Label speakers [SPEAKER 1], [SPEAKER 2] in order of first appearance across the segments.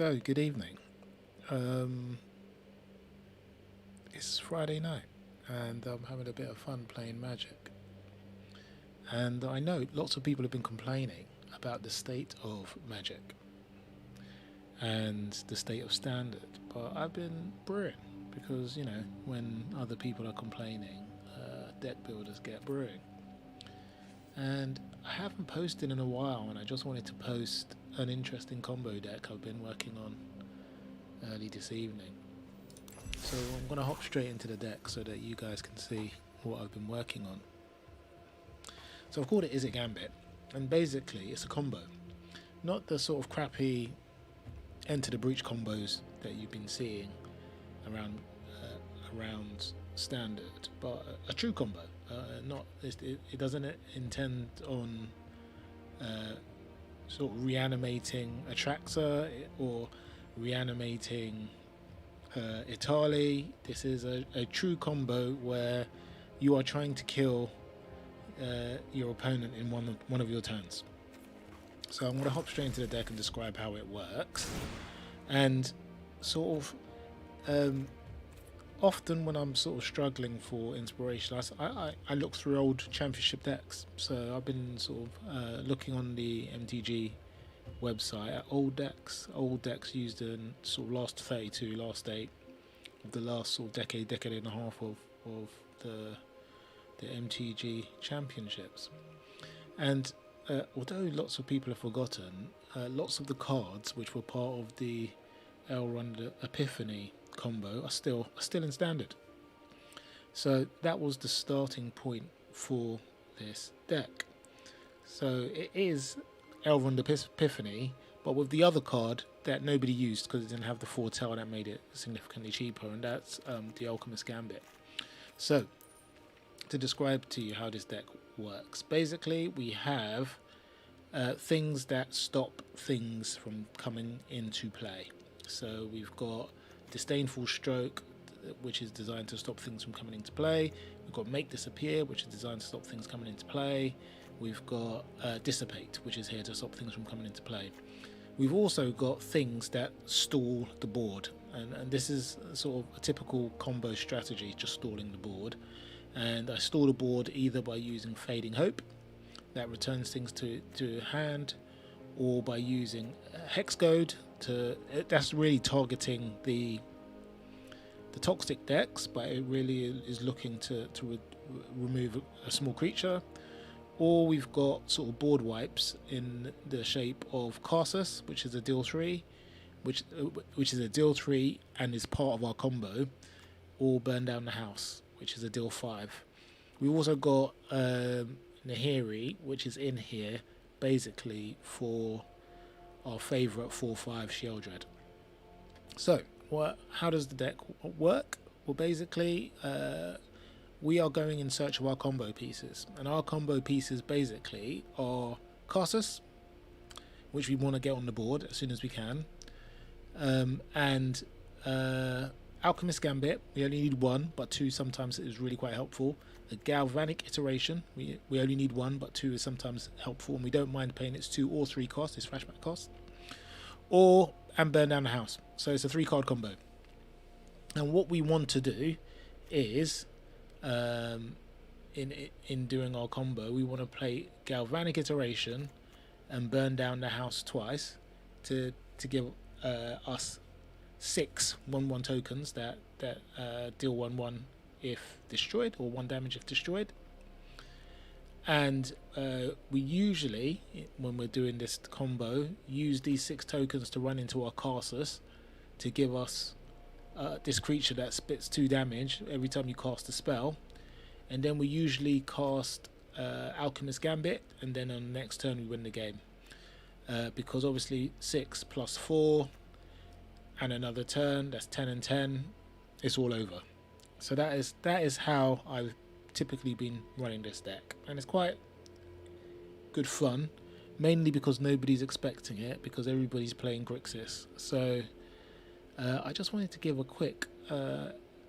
[SPEAKER 1] So, good evening. It's Friday night, and I'm having a bit of fun playing Magic. And I know lots of people have been complaining about the state of Magic and the state of Standard, but I've been brewing because, you know, when other people are complaining, deck builders get brewing. And I haven't posted in a while, and I just wanted to post an interesting combo deck I've been working on early this evening. So I'm going to hop straight into the deck so that you guys can see what I've been working on. So I've called it Izzet Gambit, and basically it's a combo. Not the sort of crappy Enter the Breach combos that you've been seeing around Standard, but a true combo. It doesn't intend on sort of reanimating Atraxa or reanimating Italy. This is a true combo where you are trying to kill your opponent in one of your turns. So I'm going to hop straight into the deck and describe how it works. And sort of often when I'm sort of struggling for inspiration, I look through old championship decks. So I've been sort of looking on the MTG website at old decks used in sort of last 32, last 8 of the last sort of decade and a half of the MTG championships. And although lots of people have forgotten, lots of the cards which were part of the Elrond Epiphany combo are still in Standard. So that was the starting point for this deck. So it is Elrond Epiphany, but with the other card that nobody used because it didn't have the foretell that made it significantly cheaper, and that's the Alchemist Gambit. So to describe to you how this deck works, basically we have things that stop things from coming into play. So we've got Disdainful Stroke, which is designed to stop things from coming into play. We've got Make Disappear, which is designed to stop things coming into play. We've got Dissipate, which is here to stop things from coming into play. We've also got things that stall the board, and this is sort of a typical combo strategy, just stalling the board. And I stall the board either by using Fading Hope, that returns things to hand, or by using Hexgold that's really targeting the toxic decks, but it really is looking to remove a small creature. Or we've got sort of board wipes in the shape of Karsus, which is a deal 3, which is a deal 3 and is part of our combo, or Burn Down the House, which is a deal 5. We've also got Nahiri, which is in here basically for our favourite 4/5 Sheoldred. So, how does the deck work? Well, basically, we are going in search of our combo pieces, and our combo pieces basically are Karsus, which we want to get on the board as soon as we can, and Alchemist Gambit. We only need 1, but 2 sometimes is really quite helpful. A Galvanic Iteration. We only need 1, but 2 is sometimes helpful, and we don't mind paying its 2 or 3 cost, its flashback cost. And Burn Down the House. So it's a 3-card combo. And what we want to do is, in doing our combo, we want to play Galvanic Iteration and Burn Down the House twice to give us 6 1/1 tokens that deal 1/1 if destroyed, or 1 damage if destroyed. And we usually, when we're doing this combo, use these 6 tokens to run into our Karsus to give us this creature that spits 2 damage every time you cast a spell. And then we usually cast Alchemist Gambit, and then on the next turn we win the game. Because obviously 6 plus 4 and another turn, that's 10 and 10, it's all over. So that is how I've typically been running this deck, and it's quite good fun, mainly because nobody's expecting it, because everybody's playing Grixis. So I just wanted to give a quick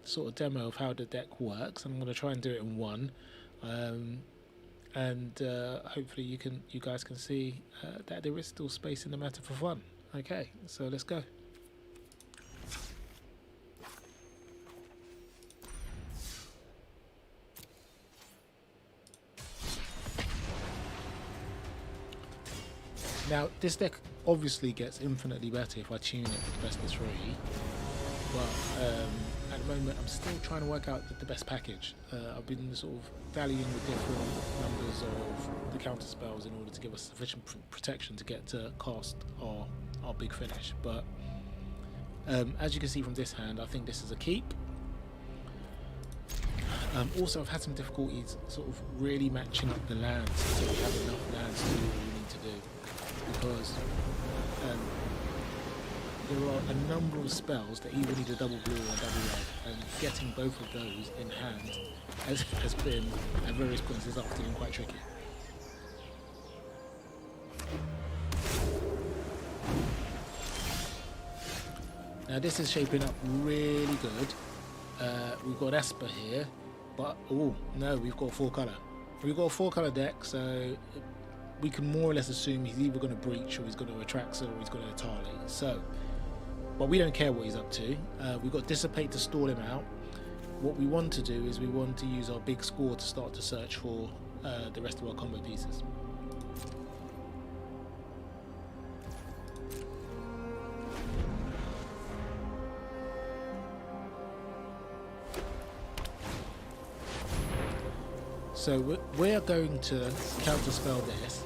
[SPEAKER 1] sort of demo of how the deck works, and I'm going to try and do it in one, and hopefully you guys can see that there is still space in the matter for fun. Okay, so let's go. Now, this deck obviously gets infinitely better if I tune it for the best of 3, but at the moment I'm still trying to work out the best package. I've been sort of dallying with different numbers of the counter spells in order to give us sufficient protection to get to cast our big finish, but as you can see from this hand, I think this is a keep. Also, I've had some difficulties sort of really matching up the lands so we have enough lands to do what we need to do, because there are a number of spells that either need a double blue or a double red, and getting both of those in hand has been, at various points this afternoon, quite tricky. Now this is shaping up really good. We've got Esper here, but oh no, we've got 4-color. We've got a 4-color deck, so we can more or less assume he's either going to breach, or he's going to Atraxa, or he's going to Atali. So, but we don't care what he's up to. We've got Dissipate to stall him out. What we want to do is we want to use our big score to start to search for the rest of our combo pieces. So we're going to counterspell this.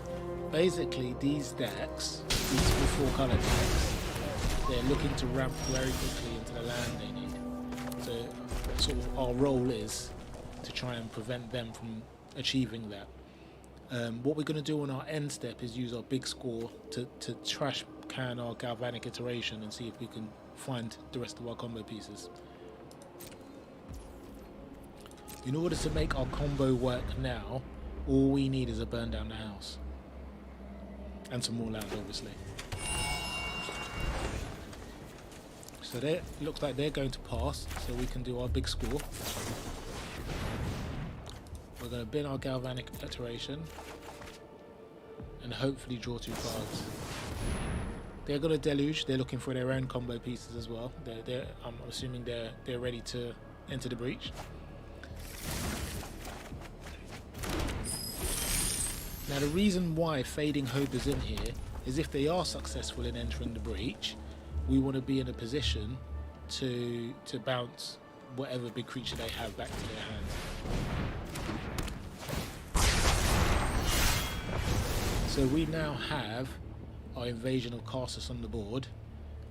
[SPEAKER 1] Basically, these decks, these 4-color decks, they're looking to ramp very quickly into the land they need. So sort of our role is to try and prevent them from achieving that. What we're going to do on our end step is use our big score to trash can our Galvanic Iteration and see if we can find the rest of our combo pieces. In order to make our combo work now, all we need is a burn down the house. And some more land, obviously. So it looks like they're going to pass, so we can do our big score. We're going to bin our Galvanic Iteration and hopefully draw 2 cards. They're going to deluge, they're looking for their own combo pieces as well. I'm assuming they're ready to enter the breach. Now the reason why Fading Hope is in here is if they are successful in entering the breach, we want to be in a position to bounce whatever big creature they have back to their hand. So we now have our Invasion of Karsus on the board,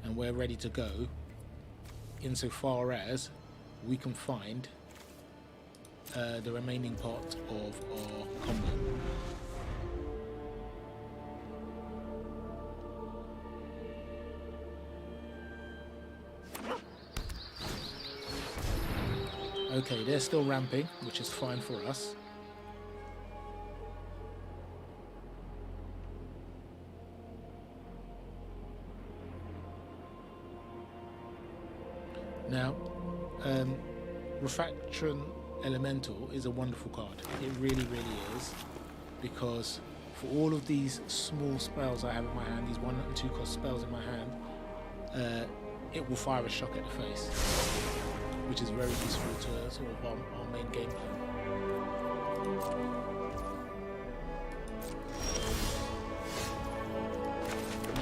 [SPEAKER 1] and we're ready to go insofar as we can find the remaining part of our combo. Okay, they're still ramping, which is fine for us. Now, Refraction Elemental is a wonderful card. It really, really is, because for all of these small spells I have in my hand, these 1 and 2 cost spells in my hand, it will fire a shock at the face, which is very useful to sort of our main game plan.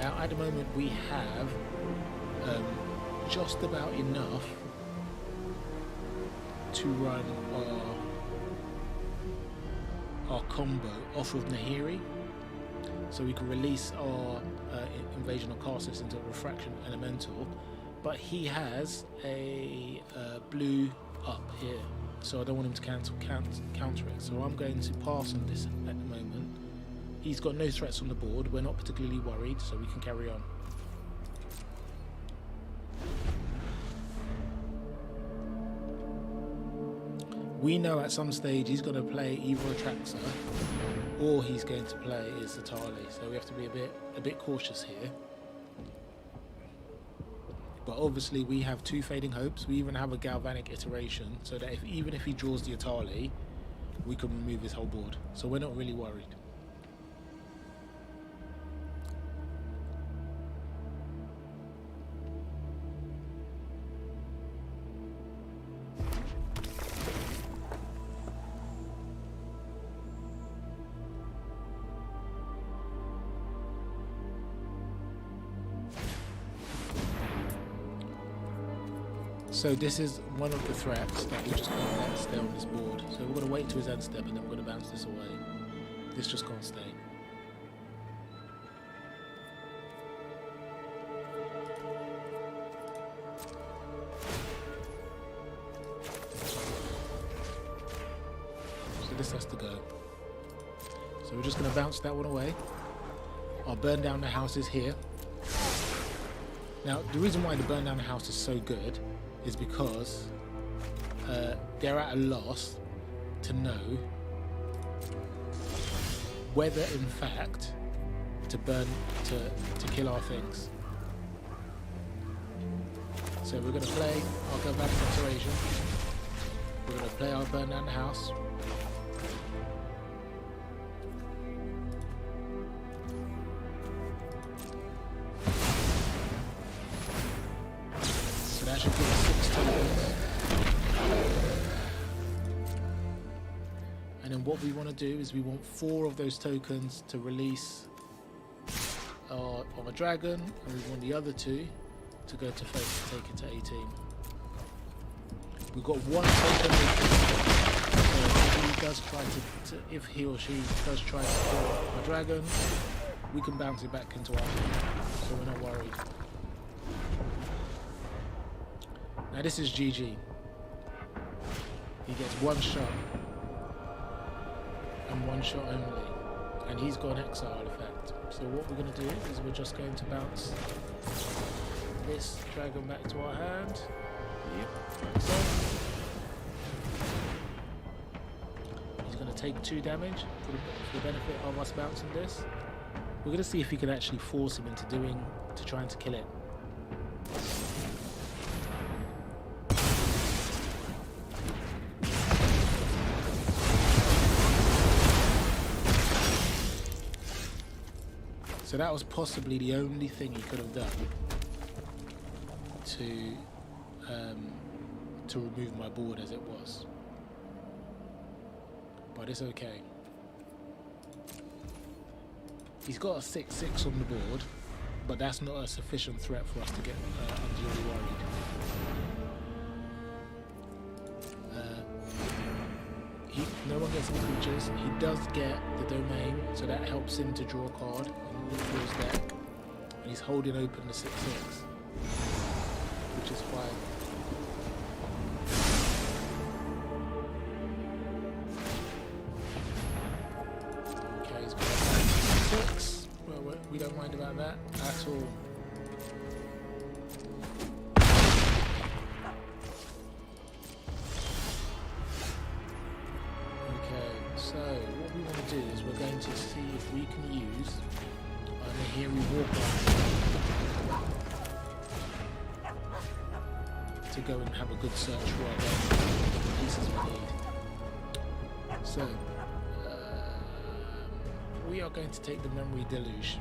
[SPEAKER 1] Now, at the moment, we have just about enough to run our combo off of Nahiri, so we can release our Invasion of Karsus into a Refraction Elemental, but he has a blue up here, so I don't want him to counter it, so I'm going to pass on this at the moment. He's got no threats on the board, we're not particularly worried, so we can carry on. We know at some stage he's going to play either Atraxa or he's going to play Izzet, so we have to be a bit cautious here. But obviously we have 2 Fading Hopes, we even have a Galvanic Iteration, so that even if he draws the Atali, we can remove his whole board, so we're not really worried. So this is one of the threats that we're just going to let stay on this board. So we're going to wait to his end step and then we're going to bounce this away. This just can't stay. So this has to go. So we're just going to bounce that one away. I'll burn down the houses here. Now, the reason why the burn down the house is so good is because they're at a loss to know whether, in fact, to to kill our things. So we're going to play our Galvanic Iteration. We're going to play our burn down the house. That should give us 6 tokens. And then what we want to do is we want 4 of those tokens to release our dragon, and we want the other 2 to go to face to take it to 18. We've got 1 token. So if he does try if he or she does try to kill our dragon, we can bounce it back into our hand, so we're not worried. Now this is GG. He gets 1 shot. And 1 shot only. And he's got an exile effect. So what we're going to do is we're just going to bounce this dragon back to our hand. Yep, like so. He's going to take 2 damage for the benefit of us bouncing this. We're going to see if we can actually force him into trying to kill it. So that was possibly the only thing he could have done to remove my board as it was. But it's okay. He's got a 6/6 on the board, but that's not a sufficient threat for us to get unduly worried. No one gets any creatures. He does get the domain, so that helps him to draw a card and look for his deck. And he's holding open the 6/6, which is fine. Okay, he's got 6. Well, we don't mind about that at all. So what we want to do is we're going to see if we can use our Nahiri Warcrafting to go and have a good search for our pieces we need. So we are going to take the Memory Deluge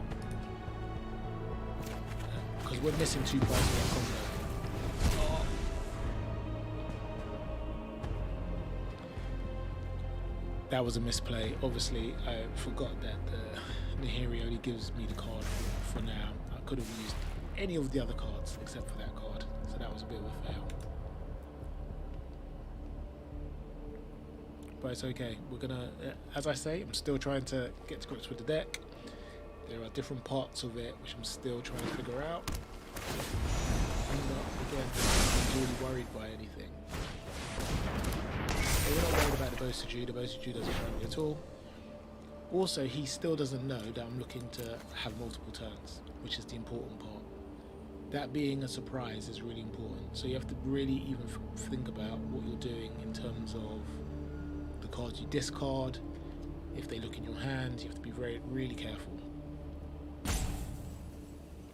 [SPEAKER 1] because we're missing 2 parts of our combo. That was a misplay. Obviously, I forgot that Nahiri only gives me the card for now. I could have used any of the other cards except for that card, so that was a bit of a fail. But it's okay. We're gonna, as I say, I'm still trying to get to grips with the deck. There are different parts of it which I'm still trying to figure out. I'm not, again, really worried by anything. We're not worried about the Bosiju. The Bosiju doesn't worry me at all. Also, he still doesn't know that I'm looking to have multiple turns, which is the important part. That being a surprise is really important. So you have to really even think about what you're doing in terms of the cards you discard. If they look in your hand, you have to be really careful.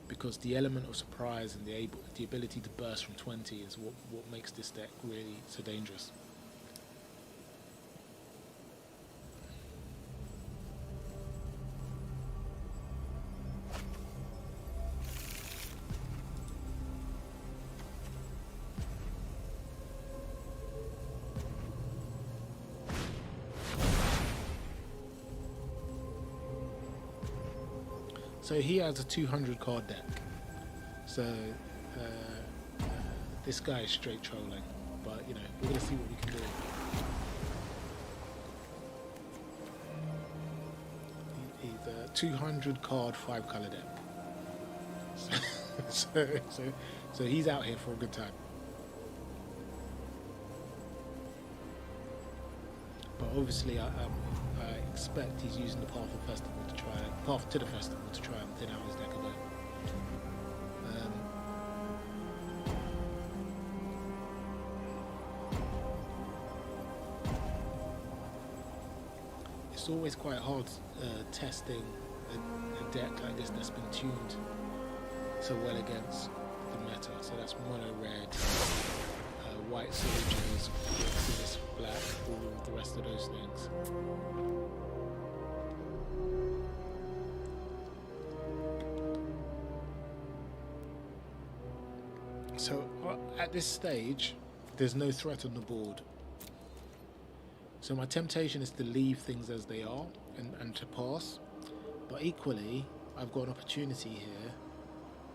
[SPEAKER 1] Because the element of surprise and the ability to burst from 20 is what makes this deck really so dangerous. So he has a 200 card deck. So This guy is straight trolling, but you know, we're gonna see what we can do. He's a 200 card 5 color deck. So he's out here for a good time. But obviously, I expect he's using the Path to the Festival to try and thin out his deck a bit. It's always quite hard testing a deck like this that's been tuned so well against the meta. So that's mono red, white soldiers, Exodus black, all of the rest of those things. So at this stage, there's no threat on the board. So my temptation is to leave things as they are and to pass. But equally, I've got an opportunity here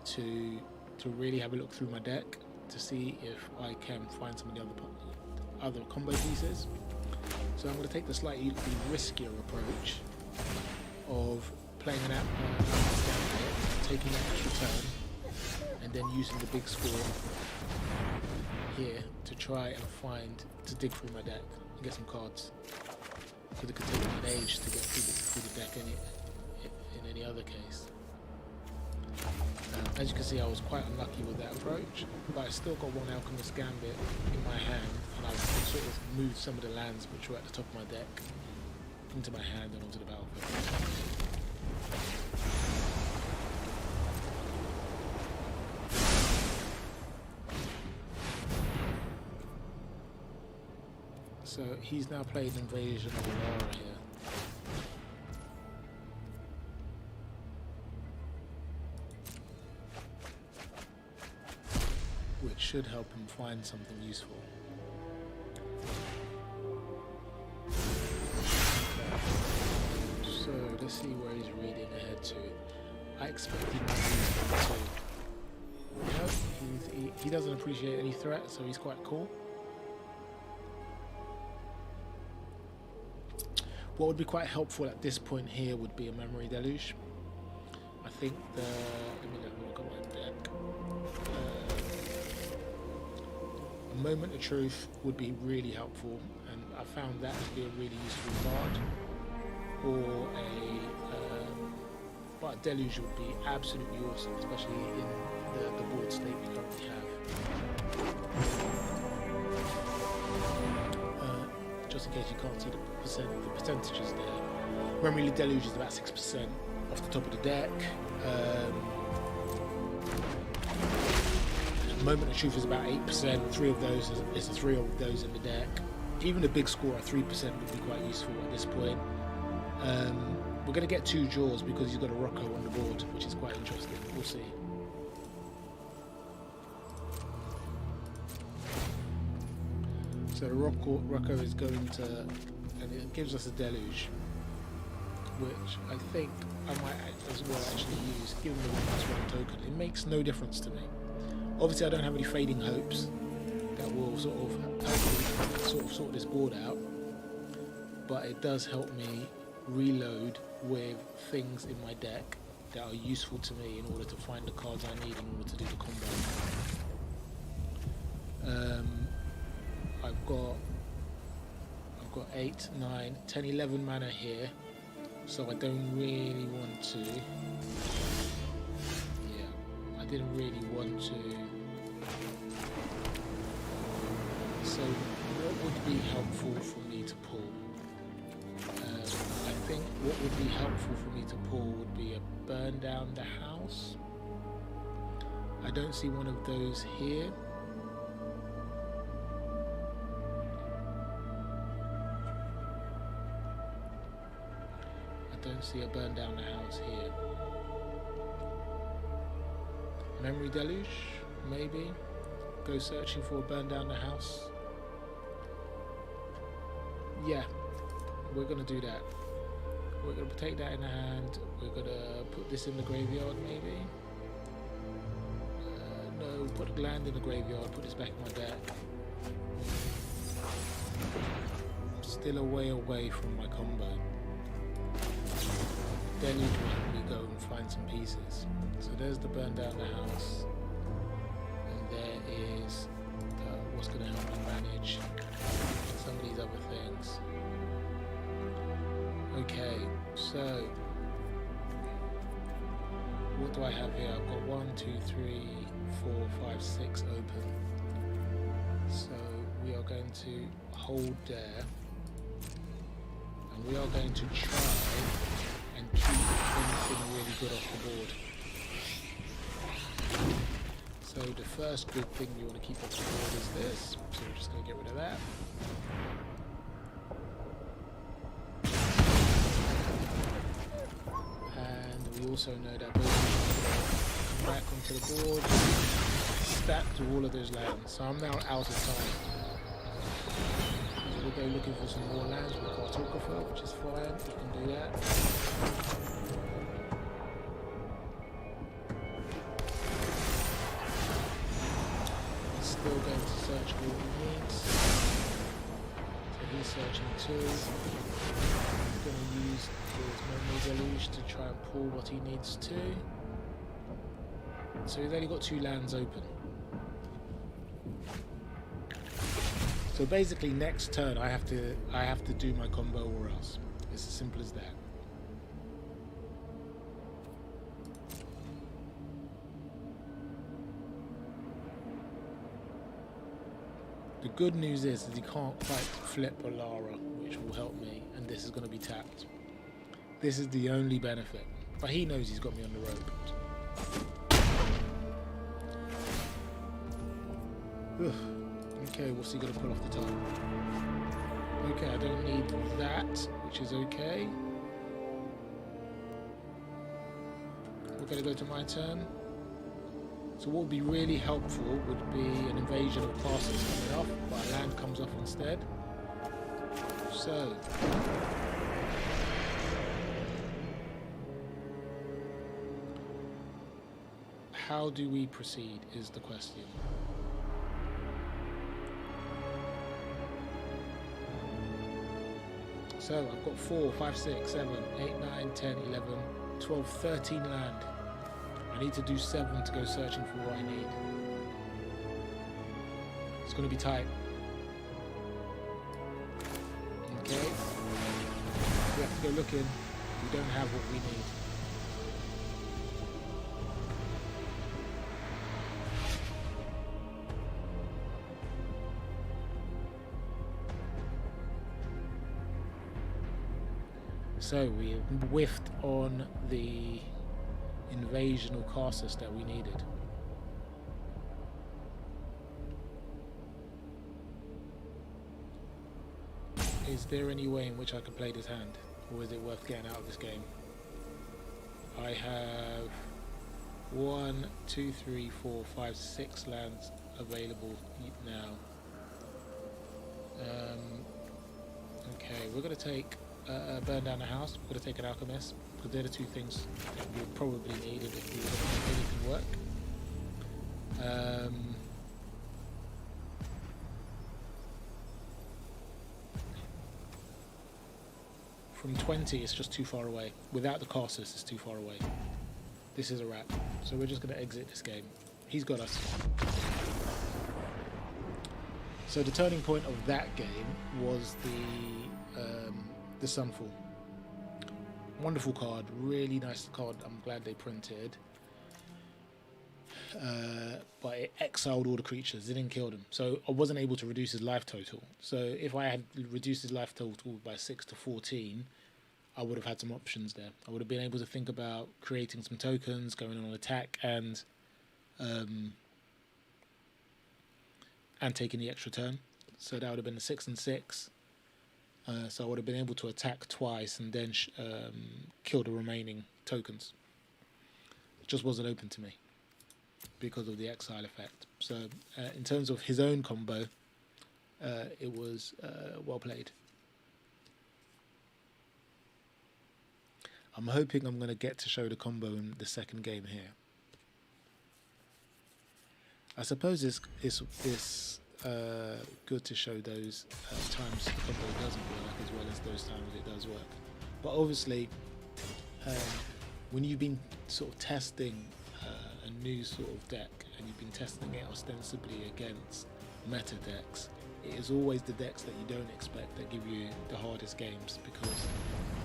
[SPEAKER 1] to really have a look through my deck to see if I can find some of the other combo pieces. So I'm going to take the slightly riskier approach of playing an Gambit, taking an extra turn, and then using the big score here to try and to dig through my deck and get some cards. Because it could take me an age to get through the deck in any other case. As you can see, I was quite unlucky with that approach, but I still got one Alchemist Gambit in my hand, and I sort of moved some of the lands which were at the top of my deck into my hand and onto the battlefield. So he's now played Invasion of Karsus here. Which should help him find something useful. So let's see where he's reading ahead to. I expect he might use that too. You know, he doesn't appreciate any threat, so he's quite cool. What would be quite helpful at this point here would be a Memory Deluge. I think let me look at my deck. A Moment of Truth would be really helpful, and I found that to be a really useful card. Or but a Deluge would be absolutely awesome, especially in the board state we currently have. Just in case you can't see the percentages there. Memory Deluge is about 6% off the top of the deck. Moment of Truth is about 8%. Three of those is three of those in the deck. Even a big score at 3% would be quite useful at this point. We're going to get 2 draws because he's got a Rocco on the board, which is quite interesting. We'll see. So Rocco is going to, and it gives us a Deluge, which I think I might as well actually use, given the 1+1 token. It makes no difference to me. Obviously I don't have any Fading Hopes that will sort of help me sort this board out, but it does help me reload with things in my deck that are useful to me in order to find the cards I need in order to do the combo. I've got 8, 9, 10, 11 mana here, so I don't really want to. Yeah, I didn't really want to. So what would be helpful for me to pull? I think what would be helpful for me to pull would be a Burn Down the House. I don't see one of those here. I don't see a Burn Down the House here. Memory Deluge, maybe. Go searching for a Burn Down the House. Yeah, we're gonna do that. We're gonna take that in the hand. We're gonna put this in the graveyard, maybe. no, put the land in the graveyard, put this back in my deck. I'm still a way away from my combo. Deluge will help me go and find some pieces. So there's the burn down the house. And there is what's going to help me manage some of these other things. Okay, so what do I have here? I've got 1, 2, 3, 4, 5, 6 open. So we are going to hold there, and we are going to try and keep anything really good off the board. So the first good thing you want to keep off the board is this. So we're just going to get rid of that. We also know that those come back onto the board, stacked to all of those lands. So I'm now out of time. So we'll go looking for some more lands with Cartographer, which is fine. You can do that. He's still going to search for what he needs. So he's searching too. He's going to use his Memory Deluge to try and pull what he needs to. So he's only got 2 lands open. So basically next turn I have to do my combo or else. It's as simple as that. The good news is he can't quite flip Alara, which will help me, and this is going to be tapped. This is the only benefit, but he knows he's got me on the rope. Ugh. Okay, what's he going to pull off the top? Okay, I don't need that, which is okay. We're going to go to my turn. So what would be really helpful would be an Invasion of Karsus coming off, but a land comes off instead. So how do we proceed is the question. So I've got 4, 5, 6, 7, 8, 9, 10, 11, 12, 13 land. I need to do 7 to go searching for what I need. It's going to be tight. Okay. We have to go looking. We don't have what we need. So we whiffed on the Invasion of Karsus that we needed. Is there any way in which I can play this hand, or is it worth getting out of this game? I have 1, 2, 3, 4, 5, 6 lands available now. Okay, we're going to take burn down the house. We're going to take an Alchemist, because they're the 2 things that we'll probably need if we want to make anything work. From 20, it's just too far away. Without the Karsus, it's too far away. This is a wrap. So we're just going to exit this game. He's got us. So the turning point of that game was the Sunfall. Wonderful card, really nice card. I'm glad they printed. But it exiled all the creatures, it didn't kill them. So I wasn't able to reduce his life total. So if I had reduced his life total by 6 to 14, I would have had some options there. I would have been able to think about creating some tokens, going on an attack, and taking the extra turn. So that would have been a 6 and 6. So I would have been able to attack twice and then kill the remaining tokens. It just wasn't open to me because of the exile effect. So in terms of his own combo, it was well played. I'm hoping I'm going to get to show the combo in the second game here. I suppose it's good to show those times the combo doesn't work as well as those times it does work. But obviously, when you've been sort of testing a new sort of deck and you've been testing it ostensibly against meta decks, it is always the decks that you don't expect that give you the hardest games, because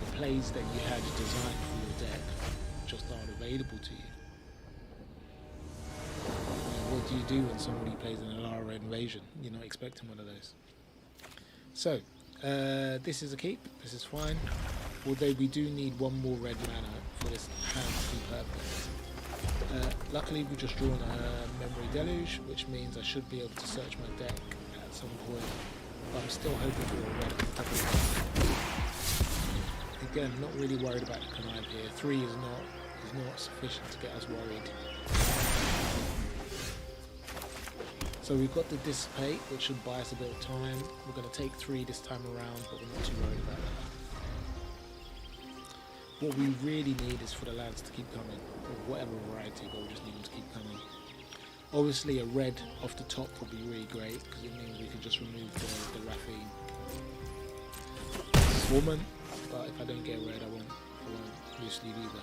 [SPEAKER 1] the plays that you had designed for your deck just aren't available to you. What do you do when somebody plays an Alara Invasion? You're not expecting one of those. So, this is a keep, this is fine. Although we do need one more red mana for this hand to be perfect. Luckily we've just drawn a Memory Deluge, which means I should be able to search my deck at some point. But I'm still hoping for a red at the top of the deck. Again, not really worried about the connive here. 3 is not sufficient to get us worried. So we've got the Dissipate, which should buy us a bit of time. We're going to take 3 this time around, but we're not too worried about that. What we really need is for the lands to keep coming, of whatever variety, but we just need them to keep coming. Obviously a red off the top would be really great, because it means we can just remove the Raffine Swarman, but if I don't get a red I won't loose leave either.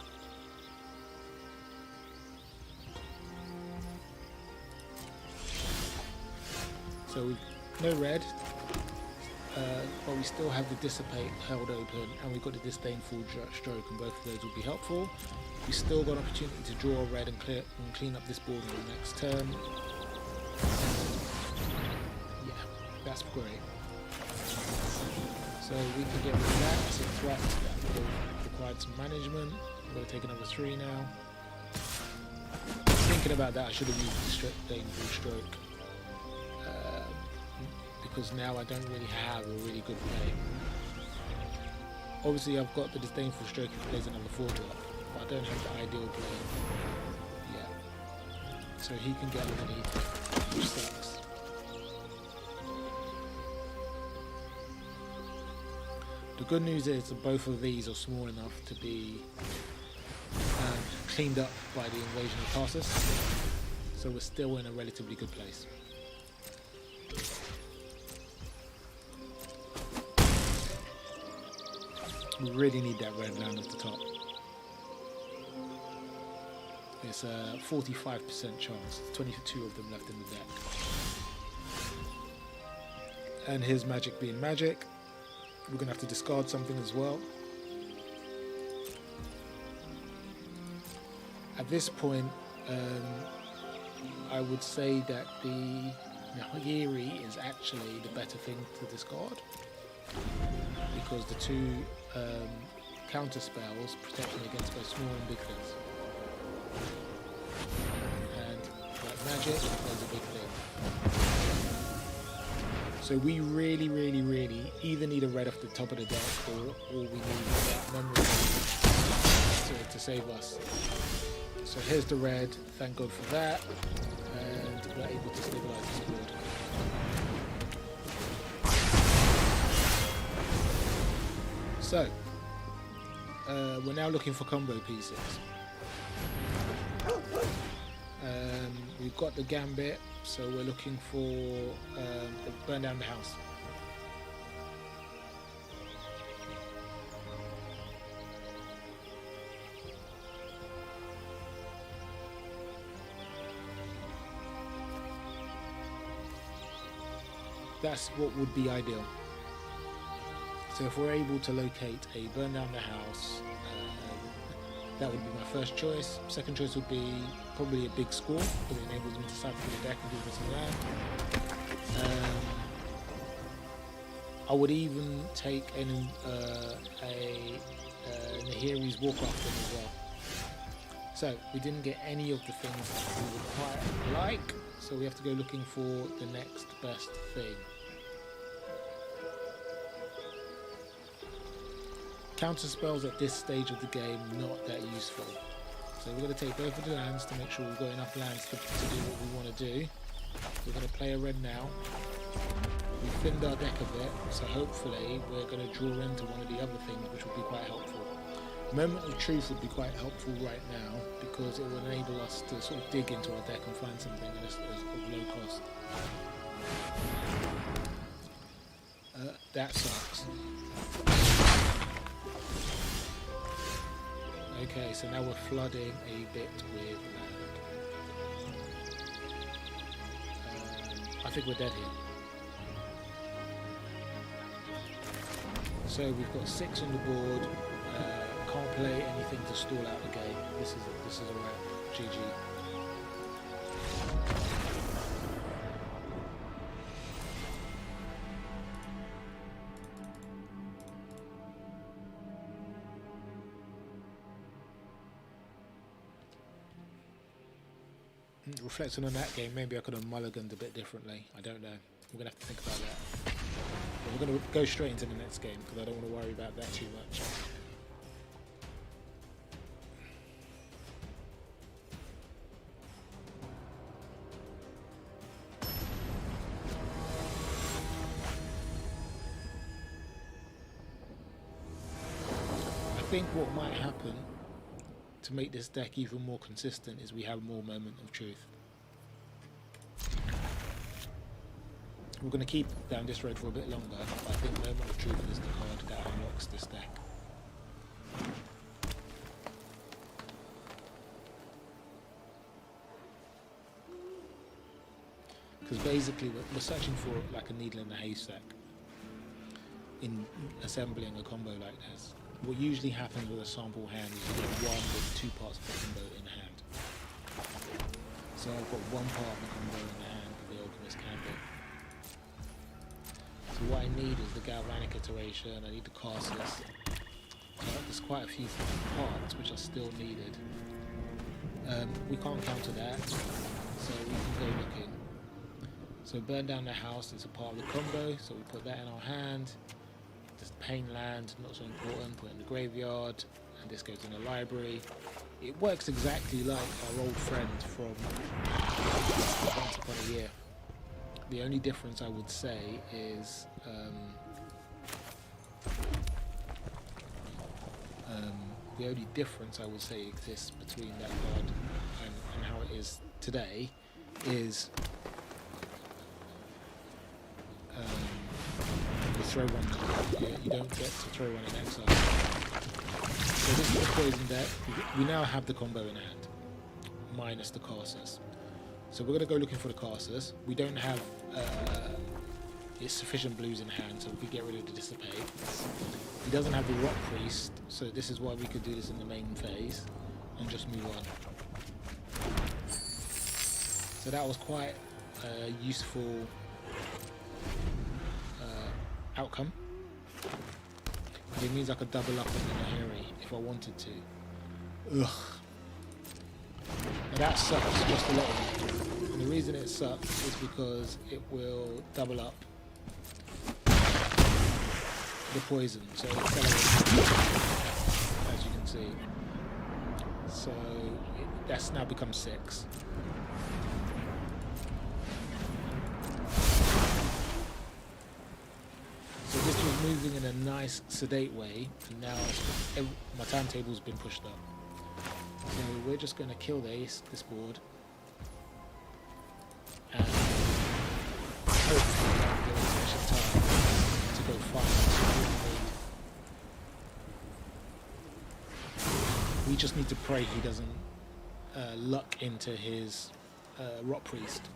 [SPEAKER 1] So we've no red, but we still have the Dissipate held open, and we've got the Disdainful Stroke, and both of those will be helpful. We still got an opportunity to draw a red and clean up this board in the next turn. Yeah, that's great. So we can get rid of that. That's a threat that will require some management. I'm going to take another 3 now. Thinking about that, I should have used the Disdainful Stroke. Because now I don't really have a really good play. Obviously I've got the Disdainful Stroke if he plays another 4-drop, but I don't have the ideal play yet. So he can get underneath, which sucks. The good news is that both of these are small enough to be cleaned up by the Invasion of Karsus, so we're still in a relatively good place. We really need that red land at the top. It's a 45% chance, 22 of them left in the deck. And his magic being magic, we're going to have to discard something as well. At this point, I would say that the Nahiri is actually the better thing to discard, because the 2 counter spells protect me against both small and big things. And like magic, plays a big thing. So we really either need a red off the top of the deck, or we need that Memory to save us. So here's the red, thank God for that, and we're able to stabilize this board. So, we're now looking for combo pieces. We've got the Gambit, so we're looking for the Burn Down the House. That's what would be ideal. So if we're able to locate a Burn Down the House, that would be my first choice. Second choice would be probably a big score, because it enables me to cycle through the deck and give me some land. I would even take a Nahiri's Warcrafting as well. So we didn't get any of the things that we would quite like, so we have to go looking for the next best thing. Counter spells at this stage of the game not that useful. So we're going to take both of the lands to make sure we've got enough lands to do what we want to do. We're going to play a red now. We thinned our deck a bit, so hopefully we're going to draw into one of the other things, which will be quite helpful. Moment of Truth would be quite helpful right now because it will enable us to sort of dig into our deck and find something that's of low cost. That sucks. Okay, so now we're flooding a bit with land. I think we're dead here. So we've got 6 on the board. Can't play anything to stall out the game. This is a wrap. GG. Reflecting on that game, maybe I could have mulliganed a bit differently. I don't know. We're going to have to think about that. But we're going to go straight into the next game because I don't want to worry about that too much. I think what might happen to make this deck even more consistent is we have more Moment of Truth. We're going to keep down this road for a bit longer, but I think Moment of Truth is the card that unlocks this deck. Because basically we're searching for like a needle in a haystack in assembling a combo like this. What usually happens with a sample hand is you get one with 2 parts of the combo in hand. So I've got 1 part of the combo in the hand with the Alchemist Gambit. So what I need is the Galvanic Iteration, I need the Karsus. There's quite a few parts which are still needed. We can't counter that, so we can go looking. So Burn Down the House is a part of the combo, so we put that in our hand. There's Pain Land, not so important, put it in the graveyard, and this goes in the library. It works exactly like our old friend from Once Upon a Year. The only difference I would say is the only difference I would say exists between that card and how it is today is the throw one card. You don't get to throw one in exile. So this is the poison deck. We now have the combo in hand, minus the Karsus. So we're going to go looking for the Karsus. We don't have sufficient blues in hand, so we could get rid of the Dissipate. He doesn't have the Rock Priest, so this is why we could do this in the main phase and just move on. So that was quite a useful outcome. It means I could double up on the Nahiri if I wanted to. Ugh. Now that sucks just a little bit. And the reason it sucks is because it will double up the poison, so it accelerates, as you can see. So that's now become 6. So this was moving in a nice, sedate way, and now my timetable's been pushed up. So we're just going to kill this board, and hopefully give it sufficient time to go find. We just need to pray he doesn't luck into his Rock Priest.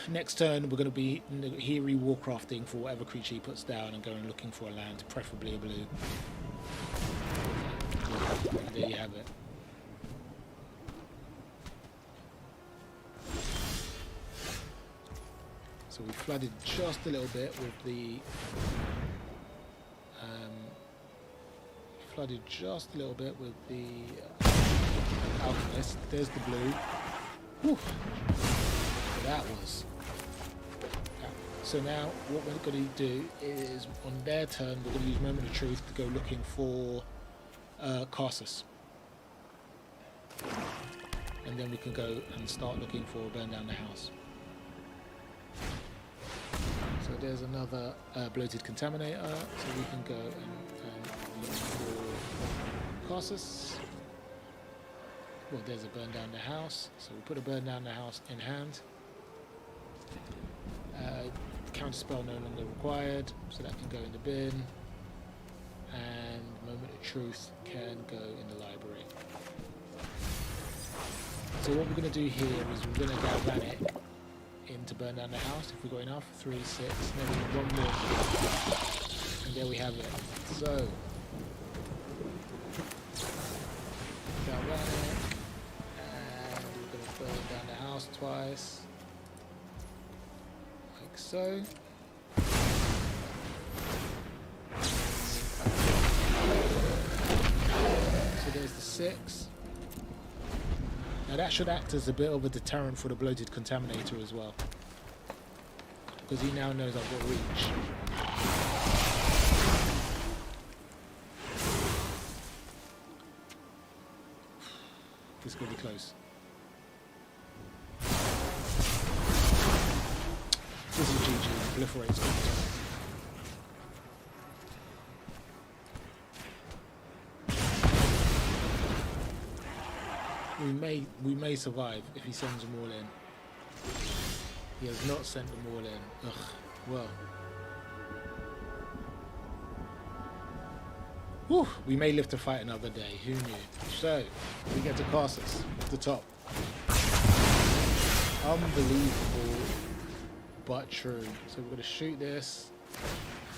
[SPEAKER 1] Next turn we're going to be Nahiri Warcrafting for whatever creature he puts down and going looking for a land, preferably a blue. And there you have it. So we flooded just a little bit with the Alchemist. There's the blue. Whew. That was. So now what we're going to do is on their turn we're going to use Moment of Truth to go looking for Karsus. And then we can go and start looking for Burn Down the House. So there's another bloated contaminator, so we can go and look Karsus. Well, there's a burn down the house, so we'll put a burn down the house in hand. Counterspell no longer required, so that can go in the bin. And Moment of Truth can go in the library. So what we're going to do here is we're going to Galvanic in to burn down the house if we've got enough. 3, 6, then we need one more. And there we have it. So, Galvanic, and we're going to burn down the house twice. Like so. So there's the 6. Now that should act as a bit of a deterrent for the bloated contaminator as well, because he now knows I've got reach. This is going to be close. This is GG. Proliferates. We may survive if he sends them all in. He has not sent them all in. Ugh. Well. Whew, we may live to fight another day. Who knew? So we get to Karsus, the top. Unbelievable, but true. So we're going to shoot this.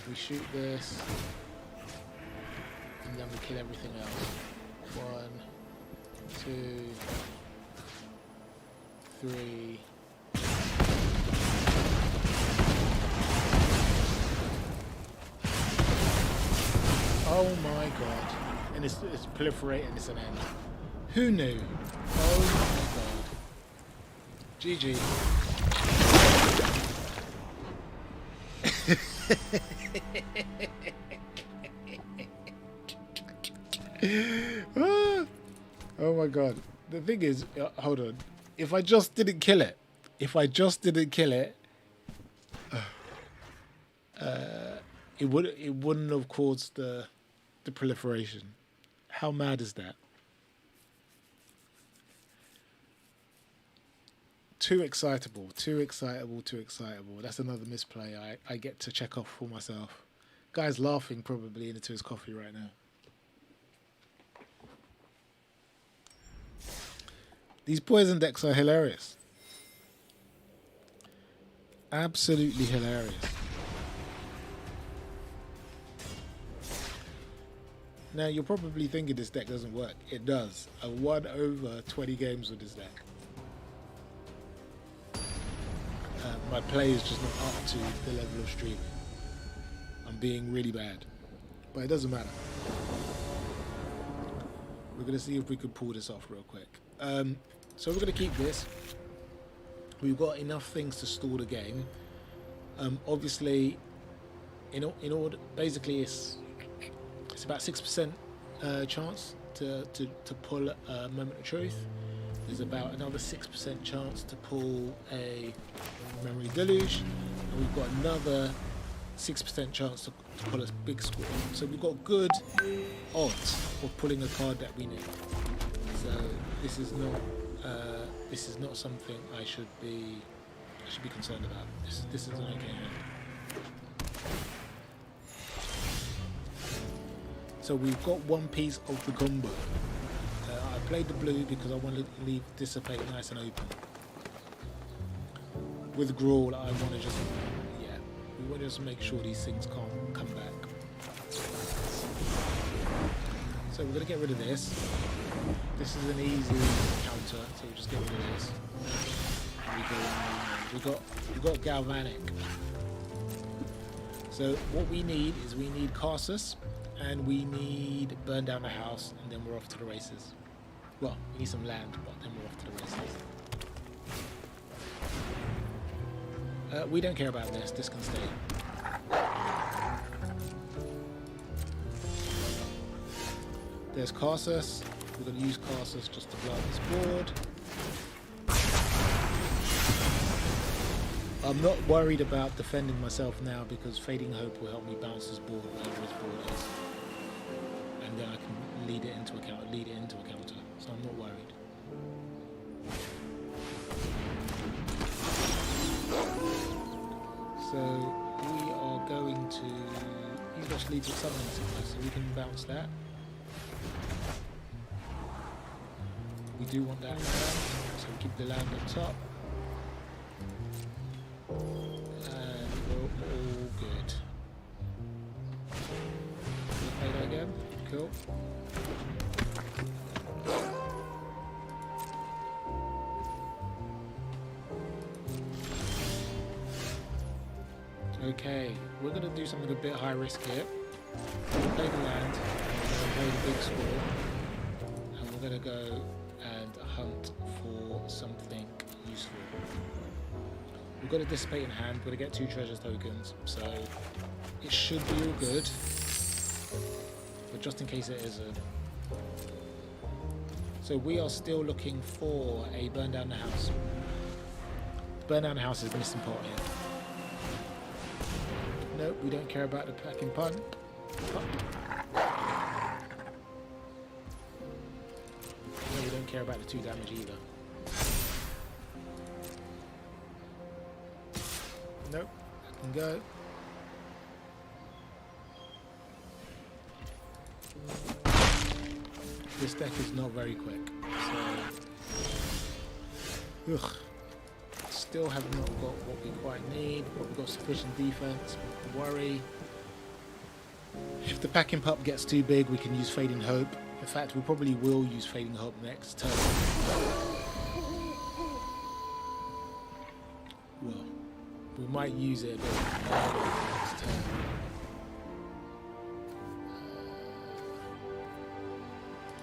[SPEAKER 1] We shoot this, and then we kill everything else. 1, 2, 3. Oh my god. And it's proliferating, it's an end. Who knew? Oh my god. GG. Oh my god. The thing is, hold on. If I just didn't kill it, it wouldn't have caused the proliferation. How mad is that? Too excitable. That's another misplay I get to check off for myself. Guy's laughing probably into his coffee right now. These poison decks are hilarious. Absolutely hilarious. Now, you're probably thinking this deck doesn't work. It does. I won over 20 games with this deck. My play is just not up to the level of streaming. I'm being really bad. But it doesn't matter. We're going to see if we can pull this off real quick. So we're going to keep this. We've got enough things to stall the game. Obviously, in order, basically it's about 6% chance to pull a Moment of Truth. There's about another 6% chance to pull a Memory Deluge, and we've got another 6% chance to pull a big squid. So we've got good odds of pulling a card that we need. So this is not something I should be concerned about. This is an okay hand. So we've got one piece of the combo. I played the blue because I wanted to leave Dissipate nice and open. With Grawl, I want to we want to just make sure these things can't come back. So we're going to get rid of this. This is an easy counter, so we'll just get rid of this. We got Galvanic. So what we need is Karsus, and we need Burn Down the House, and then we're off to the races. Well, we need some land, but then we're off to the races. We don't care about this. This can stay. There's Karsus. We're going to use Karsus just to blow up this board. I'm not worried about defending myself now because Fading Hope will help me bounce this board wherever his board is. And then I can lead it into a counter, so I'm not worried. So we are going to, he's just leads with something similar, so we can bounce that. We do want that land, so we keep the land on top. And we're all good. We'll play that again. Cool. Okay, we're going to do something a bit high risk here. We'll play the land, we're going to play the big score, and we're going to go and hunt for something useful. We've got a Dissipate in hand, we're going to get 2 treasure tokens, so it should be all good, but just in case it isn't. So we are still looking for a burn down the house. Burn down the house is the missing part here. Nope, we don't care about the packing pump. No, we don't care about the 2 damage either. Nope, that can go. This deck is not very quick, so ugh. Still have not got what we quite need, but we've got sufficient defense. Worry. If the packing pup gets too big, we can use Fading Hope. In fact, we probably will use Fading Hope next turn. Well, we might use it a bit next turn.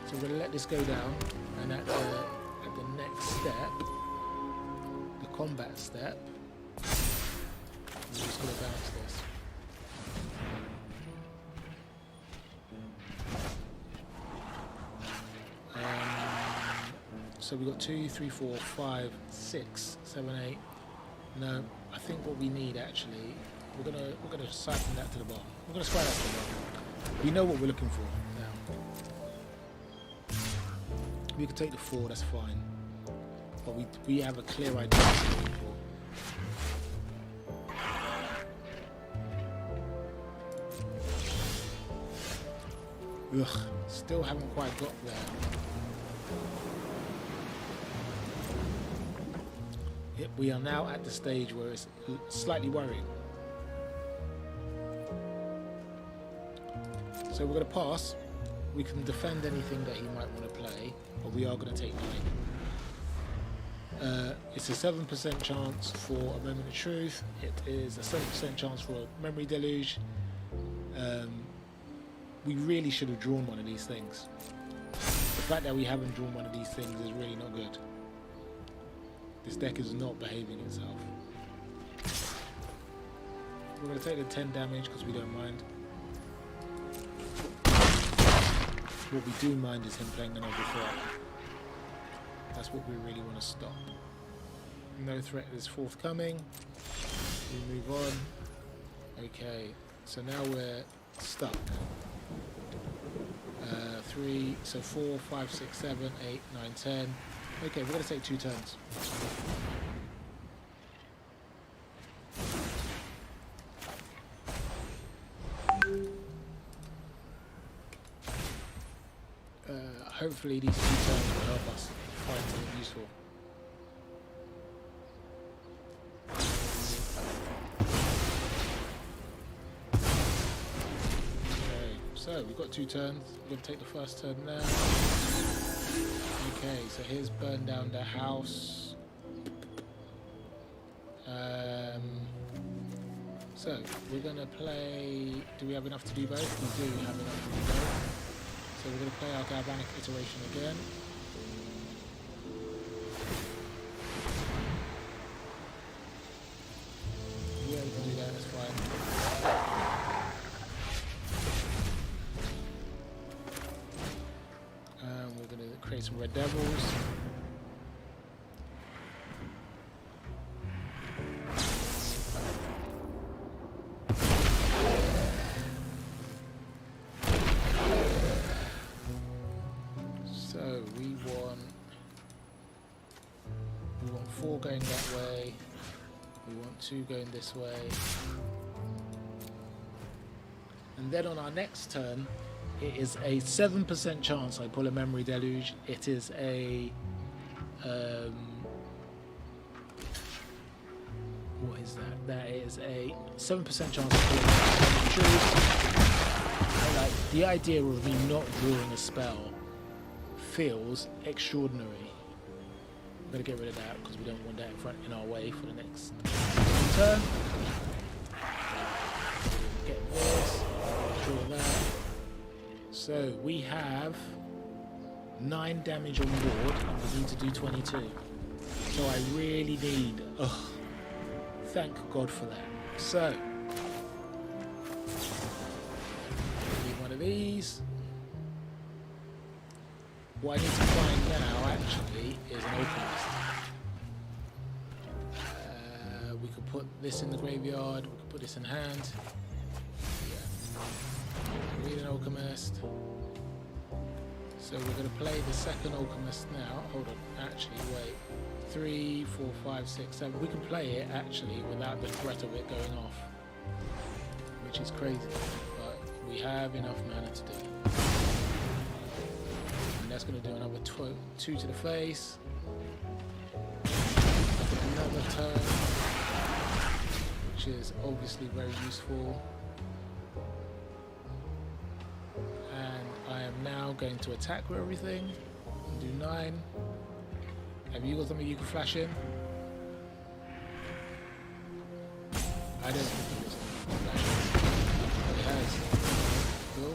[SPEAKER 1] So we're going to let this go down, and at the next step, the combat step, we're just going to bounce this. So we've got 2, 3, 4, 5, 6, 7, 8. No, I think what we need actually, we're gonna siphon that to the bottom. We're gonna slide that to the bottom. We know what we're looking for now. We can take the 4, that's fine. But we have a clear idea what we're looking for. Ugh, still haven't quite got there. Yep, we are now at the stage where it's slightly worrying. So we're going to pass. We can defend anything that he might want to play, but we are going to take 9. It's a 7% chance for a Moment of Truth. It is a 7% chance for a Memory Deluge. We really should have drawn one of these things. The fact that we haven't drawn one of these things is really not good. This deck is not behaving itself. We're going to take the 10 damage because we don't mind. What we do mind is him playing another threat. That's what we really want to stop. No threat is forthcoming. We move on. Okay, so now we're stuck. 3, so 4, 5, 6, 7, 8, 9, 10. Okay, we're going to take 2 turns. Hopefully these 2 turns will help us find something useful. Okay, so we've got 2 turns. We're going to take the first turn now. Okay, so here's burn down the house. So we're gonna play. Do we have enough to do both? We do have enough to do both. So we're gonna play our Galvanic Iteration again. Yeah, we can do that. That's fine. We're going to create some Red Devils. So we want 4 going that way. We want 2 going this way. And then on our next turn, it is a 7% chance I pull a Memory Deluge. It is a what is that? That is a 7% chance of pulling a like the idea of me not drawing a spell feels extraordinary. I'm gonna get rid of that because we don't want that in our way for the next turn. Get this, draw that. So we have 9 damage on board and we need to do 22. So I really need, thank God for that. So, need one of these. What I need to find now actually is an Alchemist. We could put this in the graveyard, we could put this in hand. We need an Alchemist. So we're going to play the second Alchemist now. Hold on, actually, wait. 3, 4, 5, 6, 7. We can play it actually without the threat of it going off, which is crazy, but we have enough mana to do it. And that's going to do another 2 to the face. Another turn, which is obviously very useful. I am now going to attack with everything and do 9. Have you got something you can flash in? I don't think there's something you can flash in. It has. Cool.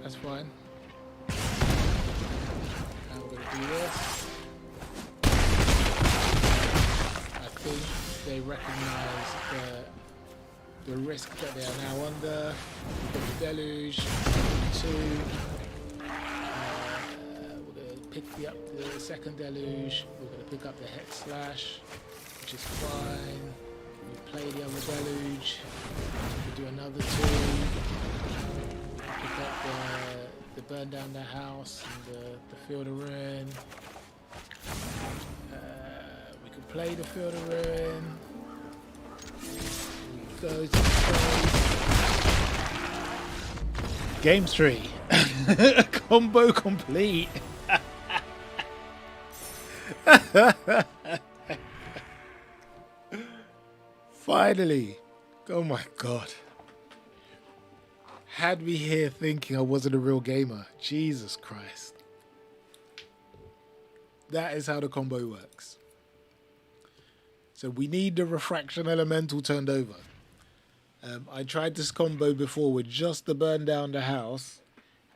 [SPEAKER 1] That's fine. Now we're going to do this. I think they recognize the risk that they are now under. We've got the Deluge, 2. We're going to pick up the second Deluge. We're going to pick up the Hex Slash, which is fine. We play the other Deluge. We do another 2. Pick up the burn down the house and the Field of Ruin. We could play the Field of Ruin. Go to the Game 3. Combo complete. Finally. Oh my god. Had me here thinking I wasn't a real gamer. Jesus Christ. That is how the combo works. So we need the Refraction Elemental turned over. I tried this combo before with just the burn down the house,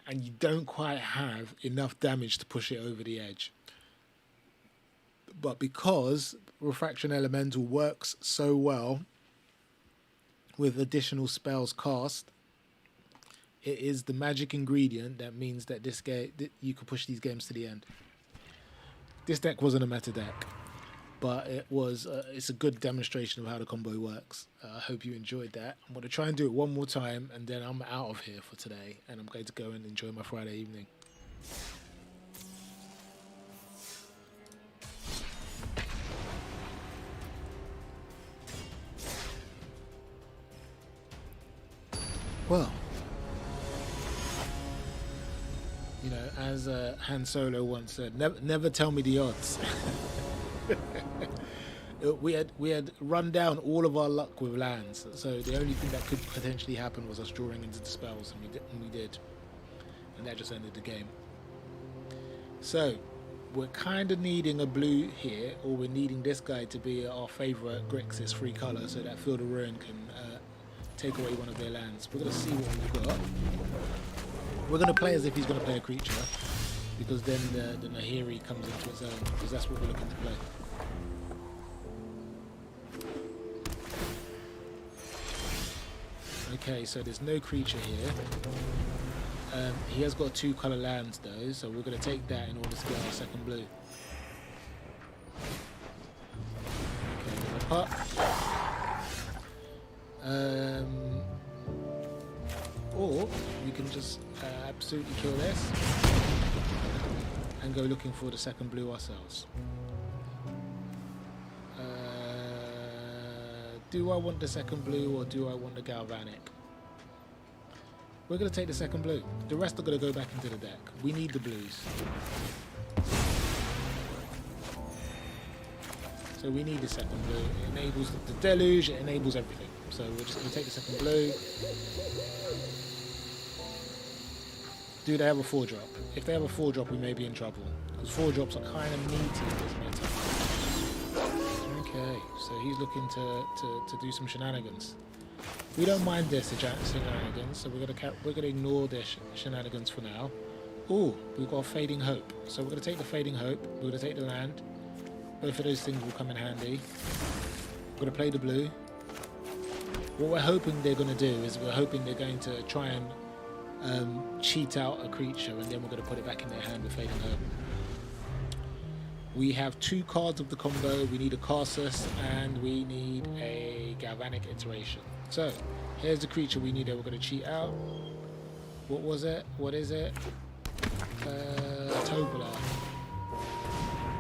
[SPEAKER 1] and you don't quite have enough damage to push it over the edge. But because Refraction Elemental works so well with additional spells cast, it is the magic ingredient that means that this game you can push these games to the end. This deck wasn't a meta deck, but it was. It's a good demonstration of how the combo works. I hope you enjoyed that. I'm going to try and do it one more time, and then I'm out of here for today, and I'm going to go and enjoy my Friday evening. Well, you know, as Han Solo once said, never tell me the odds. We had run down all of our luck with lands, so the only thing that could potentially happen was us drawing into the spells, and we did, and that just ended the game. So we're kind of needing a blue here, or we're needing this guy to be our favourite Grixis 3 colour, so that Field of Ruin can take away one of their lands. We're going to see what we've got. We're going to play as if he's going to play a creature, because then the Nahiri comes into its own, because that's what we're looking to play. Okay, so there's no creature here. He has got 2 colour lands though, so we're going to take that in order to get our second blue. Okay, we're up. Or we can just absolutely kill this. go looking for the second blue ourselves. Do I want the second blue or do I want the Galvanic? We're going to take the second blue. The rest are going to go back into the deck. We need the blues. So we need the second blue. It enables the deluge, it enables everything. So we're just going to take the second blue. Do they have a 4-drop? If they have a 4-drop, we may be in trouble. Because 4-drops are kind of meaty in this meta. Okay, so he's looking to do some shenanigans. We don't mind their shenanigans, so we're gonna ignore their shenanigans for now. Ooh, we've got a Fading Hope. So we're gonna take the Fading Hope. We're gonna take the land. Both of those things will come in handy. We're gonna play the blue. What we're hoping they're gonna do is we're hoping they're going to try and cheat out a creature, and then we're gonna put it back in their hand with Fading Hope. We have 2 cards of the combo. We need a Karsus and we need a Galvanic Iteration. So here's the creature we need that we're going to cheat out. What was it? What is it? Tobola.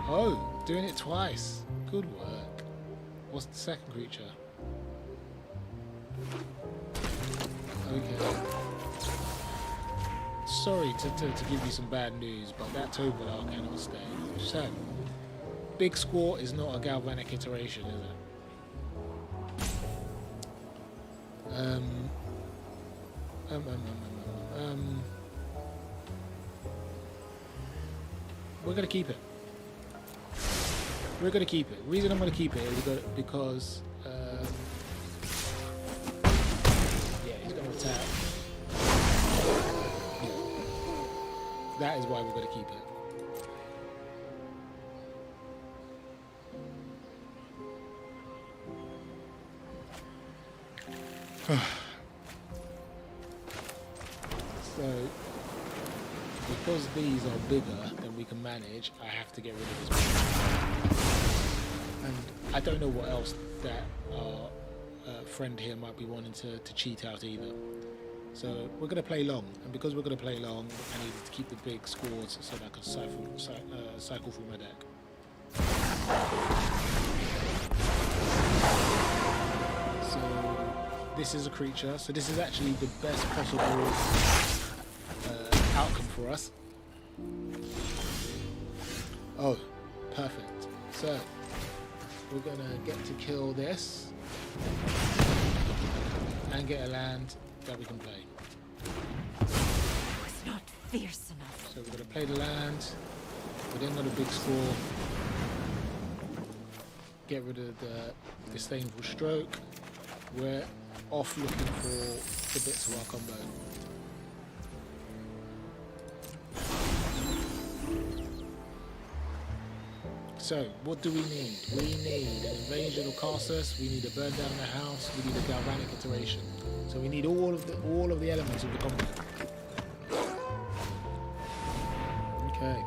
[SPEAKER 1] Oh, doing it twice. Good work. What's the second creature? Okay. Sorry to give you some bad news, but that Tobola cannot stay. So, big score is not a Galvanic Iteration, is it? We're going to keep it. We're going to keep it. The reason I'm going to keep it is because yeah, he's going to attack. Yeah. That is why we're going to keep it. So, because these are bigger than we can manage, I have to get rid of this one. And I don't know what else that our friend here might be wanting to cheat out either. So we're going to play long, and because we're going to play long, I need to keep the big scores so that I can cycle through my deck. So this is a creature, so this is actually the best possible outcome for us. Oh, perfect. So we're gonna get to kill this and get a land that we can play.
[SPEAKER 2] It's not fierce enough.
[SPEAKER 1] So we're gonna play the land. We then got a big score. Get rid of the Disdainful Stroke. We're off looking for the bits of our combo. So, what do we need? We need an Invasion of Karsus, we need a burn down the house, we need a Galvanic Iteration. So we need all of the elements of the combo. Okay.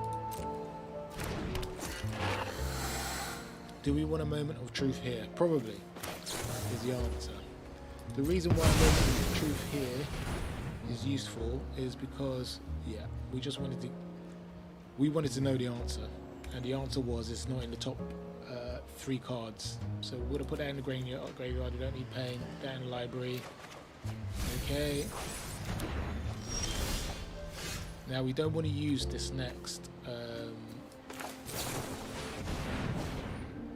[SPEAKER 1] Do we want a moment of truth here? Probably is the answer. The reason why a moment of truth here is useful is because, yeah, we wanted to know the answer. And the answer was it's not in the top 3 cards. So we're going to put that in the graveyard. We don't need pain. That in the library. Okay. Now we don't want to use this next.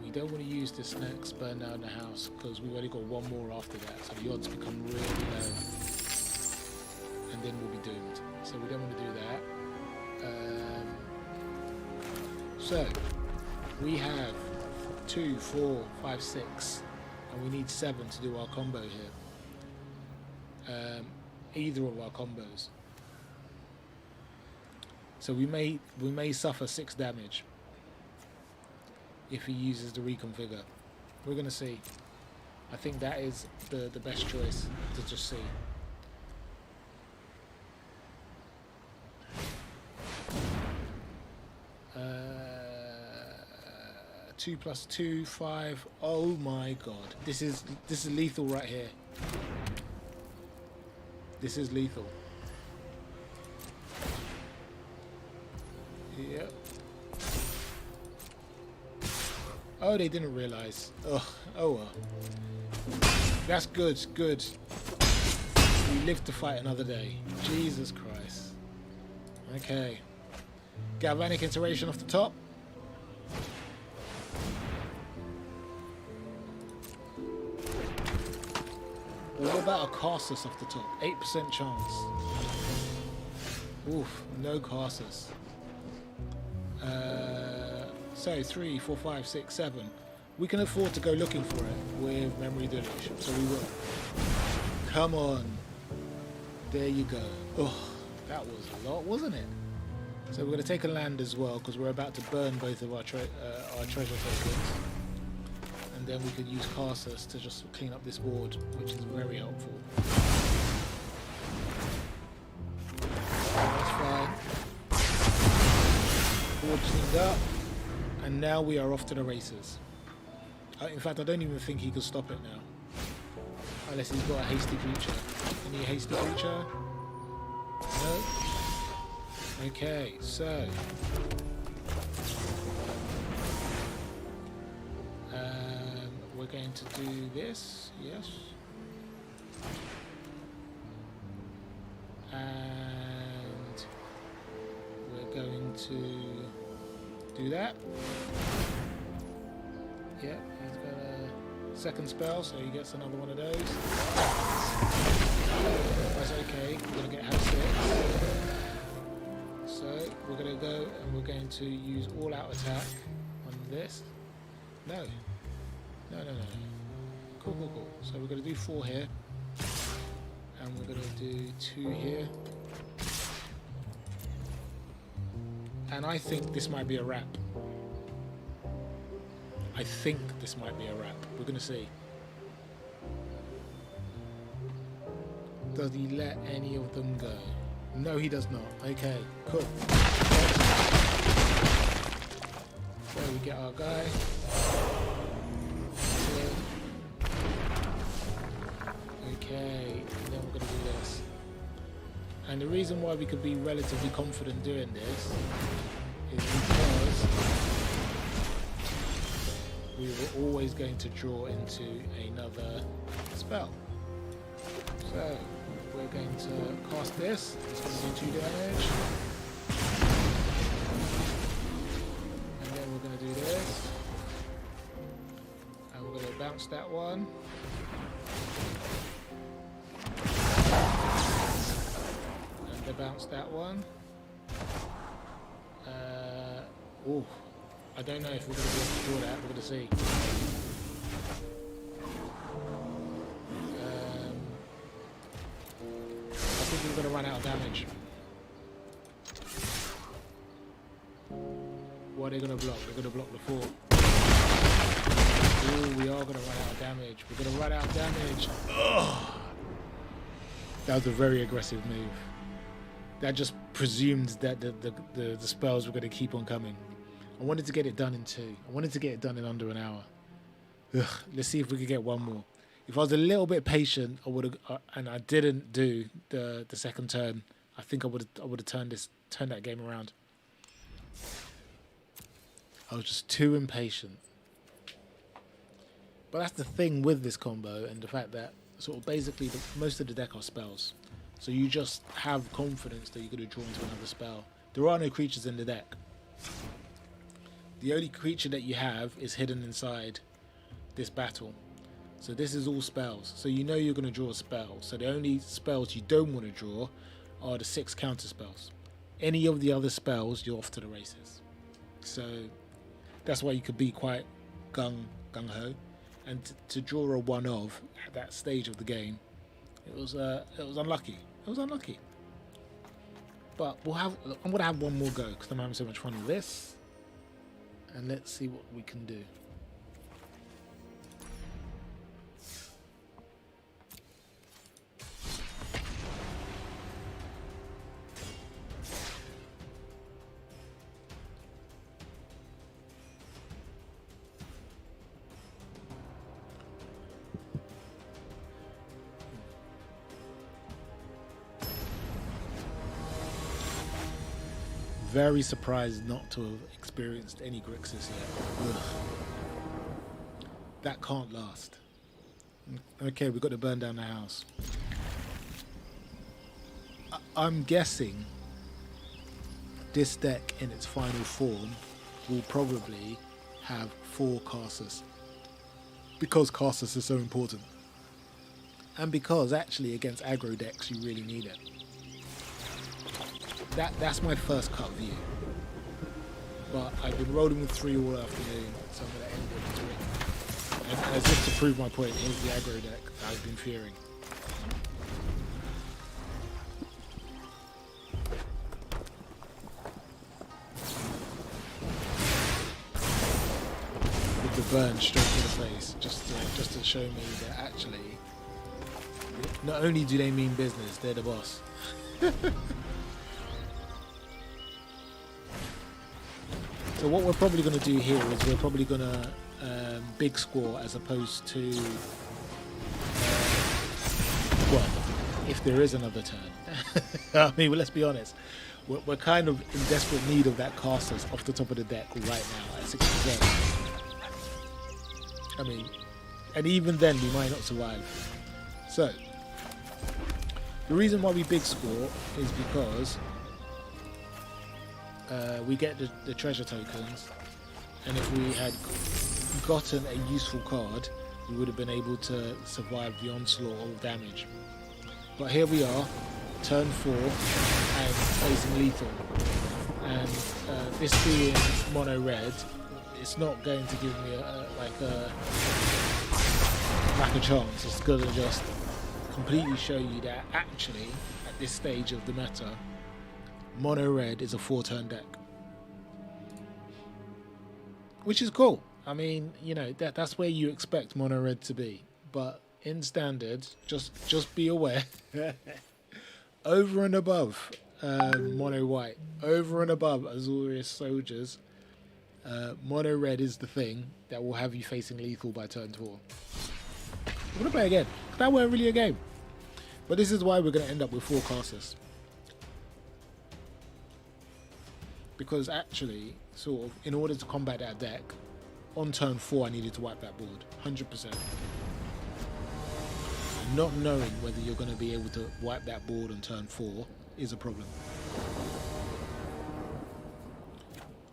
[SPEAKER 1] We don't want to use this next burn down the house because we've only got one more after that. So the odds become really low. And then we'll be doomed. So we don't want to do that. So, we have 2, 4, 5, 6, and we need 7 to do our combo here. Either of our combos. So we may suffer 6 damage if he uses the reconfigure. We're gonna see. I think that is the best choice to just see. 2 + 2, 5. Oh my god. This is lethal right here. This is lethal. Yep. Oh, they didn't realize. Oh well. That's good, good. We live to fight another day. Jesus Christ. Okay. Galvanic Iteration off the top. What about a Karsus off the top? 8% chance. Oof, no Karsus. So 3, 4, 5, 6, 7. We can afford to go looking for it with Memory Deluge, so we will. Come on. There you go. Oh, that was a lot, wasn't it? So we're going to take a land as well, because we're about to burn both of our treasure tokens. And then we could use Karsus to just clean up this board, which is very helpful. That's fine. Board cleaned up. And now we are off to the races. In fact, I don't even think he can stop it now. Unless he's got a hasty creature. Any hasty creature? No? Okay, so... we're going to do this, yes. And we're going to do that. Yep, he's got a second spell, so he gets another one of those. That's okay, we're going to get house 6. So we're going to go and we're going to use all out attack on this. No. Cool. So we're going to do 4 here. And we're going to do 2 here. And I think this might be a wrap. We're going to see. Does he let any of them go? No, he does not. Okay, cool. There we get our guy. Okay, and then we're going to do this. And the reason why we could be relatively confident doing this is because we were always going to draw into another spell. So we're going to cast this. It's going to do 2 damage. And then we're going to do this. And we're going to bounce that one. Bounce that one. Oh, I don't know if we're going to be able to draw that. We're going to see. I think we're going to run out of damage. What are they going to block? They're going to block the 4. Oh, we are going to run out of damage. We're going to run out of damage. Ugh. That was a very aggressive move. That just presumed that the spells were going to keep on coming. I wanted to get it done in 2. I wanted to get it done in under an hour. Ugh, let's see if we could get one more. If I was a little bit patient, I would have, and I didn't do the second turn. I think I would have turned that game around. I was just too impatient. But that's the thing with this combo, and the fact that sort of basically most of the deck are spells. So you just have confidence that you're going to draw into another spell. There are no creatures in the deck. The only creature that you have is hidden inside this battle. So this is all spells. So you know you're going to draw a spell. So the only spells you don't want to draw are the 6 counter spells. Any of the other spells, you're off to the races. So that's why you could be quite gung-ho. And to draw a 1-of at that stage of the game, it was unlucky. It was unlucky. But I'm going to have one more go because I'm having so much fun with this. And let's see what we can do. very surprised not to have experienced any Grixis yet. Ugh. That can't last. Okay, we've got to burn down the house. I'm guessing this deck in its final form will probably have 4 Karsus. Because Karsus is so important. And because actually against aggro decks you really need it. That's my first cut view. But I've been rolling with 3 all afternoon, so I'm going to end it with 3. And as if to prove my point, here's the aggro deck I've been fearing. With the burn straight to the face, just to show me that actually, not only do they mean business, they're the boss. So what we're probably going to do here is we're probably going to big score as opposed to, well, if there is another turn. I mean, well, let's be honest. We're kind of in desperate need of that Karsus off the top of the deck right now at 6%. I mean, and even then we might not survive. So, the reason why we big score is because we get the treasure tokens, and if we had gotten a useful card, we would have been able to survive the onslaught of damage. But here we are, turn 4, and facing lethal. And this being mono red, it's not going to give me a chance. It's going to just completely show you that actually, at this stage of the meta, mono red is a 4-turn deck, which is cool. I mean, you know, that's where you expect mono red to be. But in standard, just be aware, over and above mono white, over and above Azorius soldiers, mono red is the thing that will have you facing lethal by turn 4. We're gonna play again. That weren't really a game, but this is why we're gonna end up with 4 Karsus. Because actually, sort of, in order to combat that deck, on turn 4 I needed to wipe that board, 100%. Not knowing whether you're going to be able to wipe that board on turn 4 is a problem.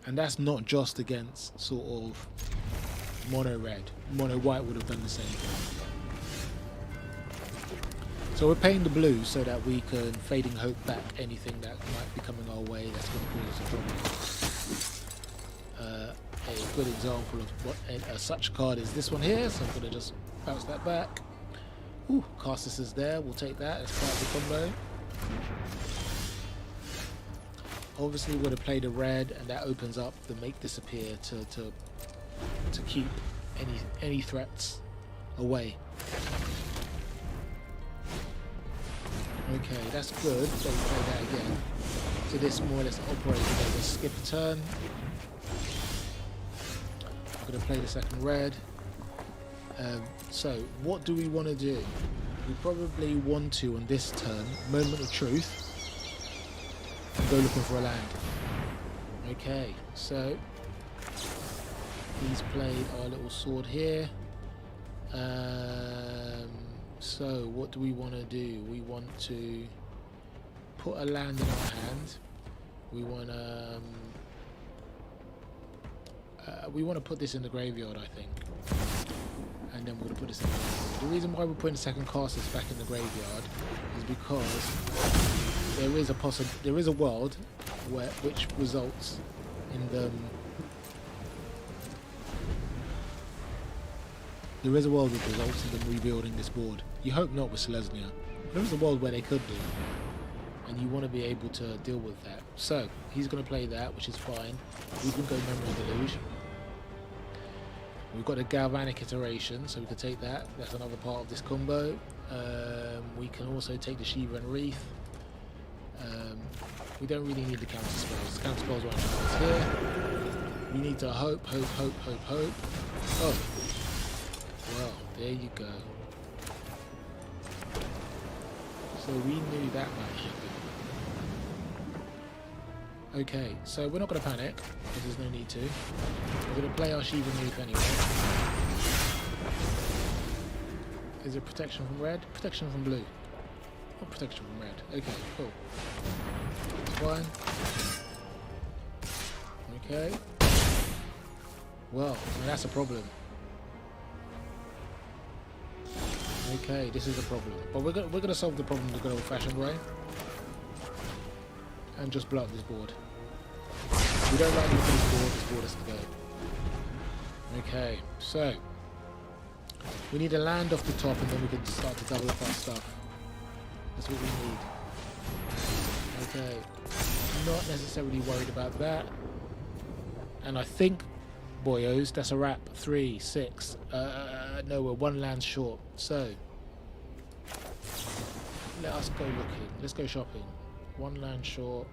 [SPEAKER 1] And that's not just against sort of mono red. Mono white would have done the same thing. So we're paying the blue so that we can Fading Hope back anything that might be coming our way that's going to cause us a problem. A good example of what such card is this one here, so I'm going to just bounce that back. Ooh, Karsus is there, we'll take that as part of the combo. Obviously we're going to play the red, and that opens up the make disappear to keep any threats away. Okay, that's good. So we play that again. So this more or less operates as a skip a turn. I'm going to play the second red. So what do we want to do? We probably want to, on this turn, moment of truth, and go looking for a land. Okay, so he's played our little sword here. So what do we want to do? We want to put a land in our hand. We want to put this in the graveyard, I think. And then we're going to put this in the graveyard. The reason why we're putting the second Karsus back in the graveyard is because there is a world which results in them. There is a world which results in them rebuilding this board. You hope not with Selesnya. There is a world where they could do, and you want to be able to deal with that. So he's going to play that, which is fine. We can go Memory Deluge. We've got a Galvanic Iteration, so we can take that. That's another part of this combo. We can also take the Shivan Reef. We don't really need the counter spells. The counter spells won't help us here. We need to hope. Oh, well, there you go. So we knew that might happen. Okay, so we're not going to panic, because there's no need to. We're going to play our Shivan Reef anyway. Is it protection from red? Protection from blue. Not protection from red. Okay, cool. That's fine. Okay. Well, that's a problem. Okay, this is a problem. But we're gonna solve the problem the good old-fashioned way. And just blow up this board. We don't like looking at this board has to go. Okay, so we need a land off the top and then we can start to double up our stuff. That's what we need. Okay. Not necessarily worried about that. And I think, boyos, that's a wrap. 3, 6. No, we're 1 land short. So let us go looking. Let's go shopping. 1 land short.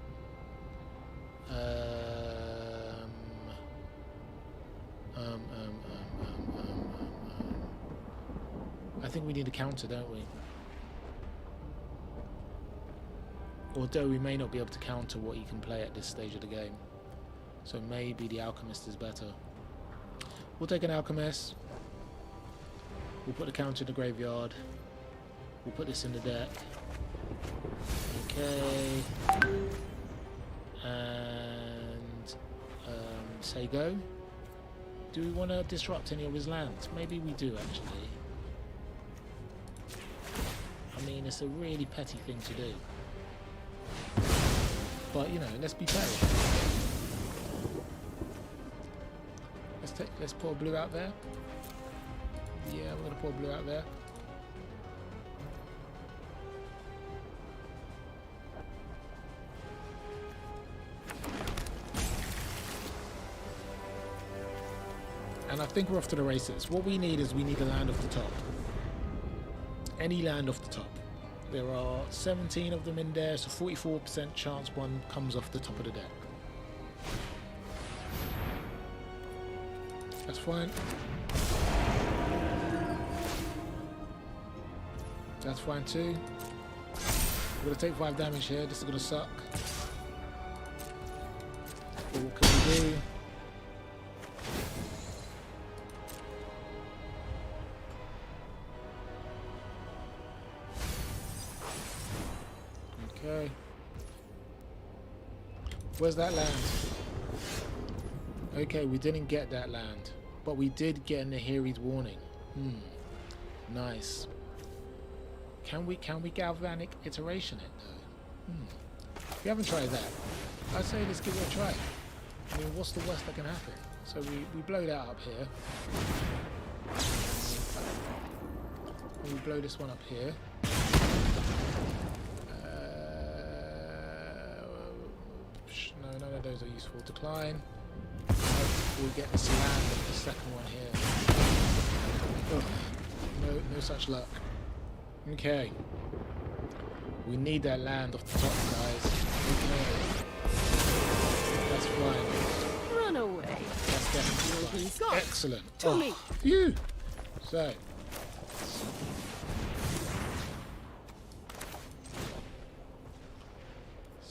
[SPEAKER 1] I think we need a counter, don't we? Although we may not be able to counter what he can play at this stage of the game. So maybe the Alchemist is better. We'll take an Alchemist. We'll put the counter in the graveyard. We'll put this in the deck. Okay. And say go. Do we want to disrupt any of his lands? Maybe we do, actually. I mean, it's a really petty thing to do. But, you know, let's be fair. Let's pour a blue out there. Yeah, we're going to pour blue out there. And I think we're off to the races. What we need is we need a land off the top. Any land off the top. There are 17 of them in there, so 44% chance one comes off the top of the deck. That's fine. That's fine too. We're going to take 5 damage here. This is going to suck. But what can we do? Okay. Where's that land? Okay, we didn't get that land, but we did get Nahiri's warning. Nice. Can we Galvanic Iteration it though? We haven't tried that. I'd say let's give it a try. I mean, what's the worst that can happen? So we blow that up here. And we blow this one up here. No, none of those are useful. Decline. We'll get this land of the second one here. Ugh. No such luck. Okay. We need that land off the top, guys. Okay. That's fine.
[SPEAKER 2] Run away.
[SPEAKER 1] That's definitely fine. Excellent.
[SPEAKER 2] To me.
[SPEAKER 1] Phew.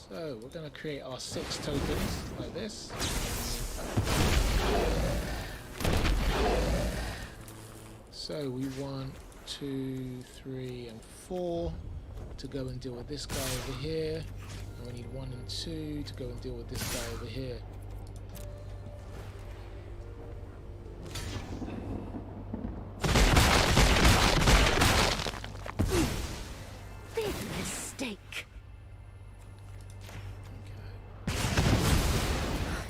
[SPEAKER 1] So we're going to create our 6 tokens like this. So we want 2, 3, and 4 to go and deal with this guy over here, and we need 1 and 2 to go and deal with this guy over here.
[SPEAKER 2] Big mistake.
[SPEAKER 1] Okay.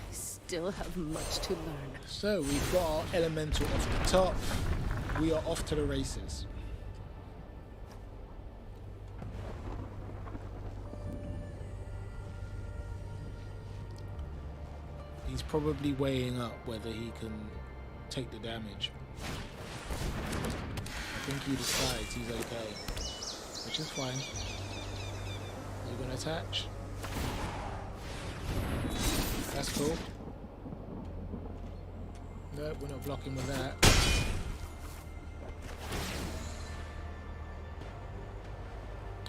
[SPEAKER 2] I still have much to learn.
[SPEAKER 1] So we've got our elemental off the top. We are off to the races. He's probably weighing up whether he can take the damage. I think he decides he's okay, which is fine. You're going to attach. That's cool. No, we're not blocking with that.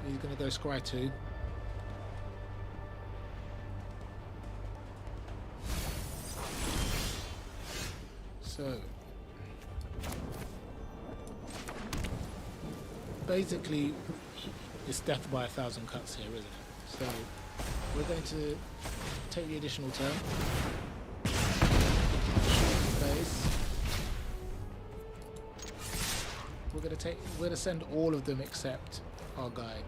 [SPEAKER 1] He's going to go scry 2. So basically it's death by 1,000 cuts here, isn't it? So we're going to take the additional turn. Base. We're gonna send all of them except our guy.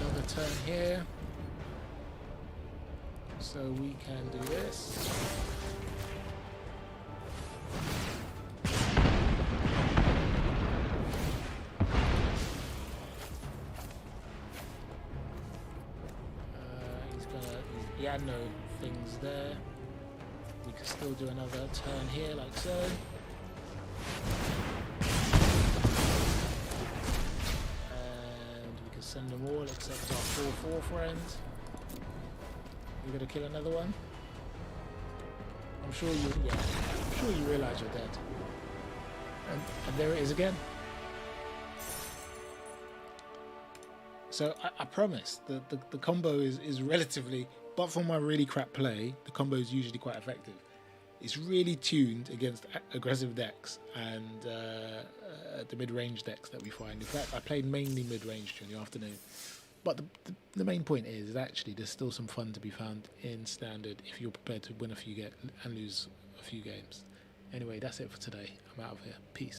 [SPEAKER 1] Another turn here. So we can do this. He had no things there. We can still do another turn here like so. And we can send them all except our 4/4 friends. You're gonna kill another one? I'm sure you realise you're dead. And there it is again. So I promise the combo is relatively, but for my really crap play, the combo is usually quite effective. It's really tuned against aggressive decks and the mid-range decks that we find. In fact, I played mainly mid-range during the afternoon. But the main point is actually there's still some fun to be found in Standard if you're prepared to win a few and lose a few games. Anyway, that's it for today. I'm out of here. Peace.